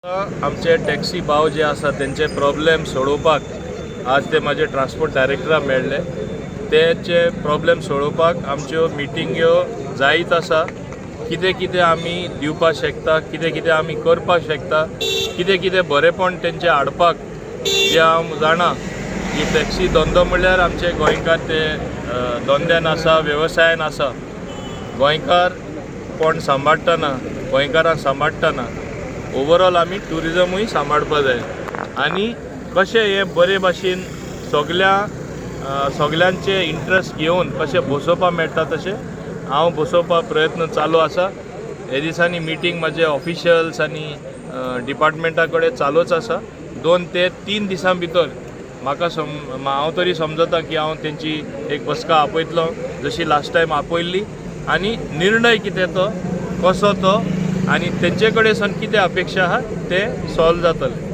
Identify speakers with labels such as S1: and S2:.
S1: आमचे टॅक्सी भाव जे आसा त्यांचे प्रॉब्लेम सोडोवपाक आज ते माझे ट्रान्सपोर्ट डायरेक्टरा मेळ्ळे। तेचे प्रॉब्लेम सोडोवपाक आमच्यो मिटिंग्यो जायत आसा। कितें कितें आमी दिवपाक शकता, कितें कितें आमी करपाक शकता, कितें कितें बरेपण तेंचे हाडपाक जे हांव जाणा की टॅक्सी धंदो म्हणल्यार आमचे गोंयकार ते धंद्यान आसा, वेवसायान आसा। गोंयकार कोण सांबाळटना, गोंयकारांक सांबाळटना ओवरऑल आमी ट्युरिजमूय सांबाळपा जाय आनी कशें हे बरे भाशेन सगल्यांचे इंट्रस्ट घेवन कशें बसोवपा मेळटा तशें हांव बसोवपा प्रयत्न चालू आसा। हे दिसांनी मिटींग म्हाजे ऑफिशियल्स आनी डिपार्टमेंटा कडेन चालूच आसा। 2 ते 3 दिसां भितर म्हाका हांव तरी समजता की हांव तेंची एक बसका आपयतलो जशी लास्ट टायम आपयल्ली आनी निर्णय कितें तो कसो तो आनी तेंचे कडेन सावन कितें अपेक्षा आहा ते सॉल्व जातले।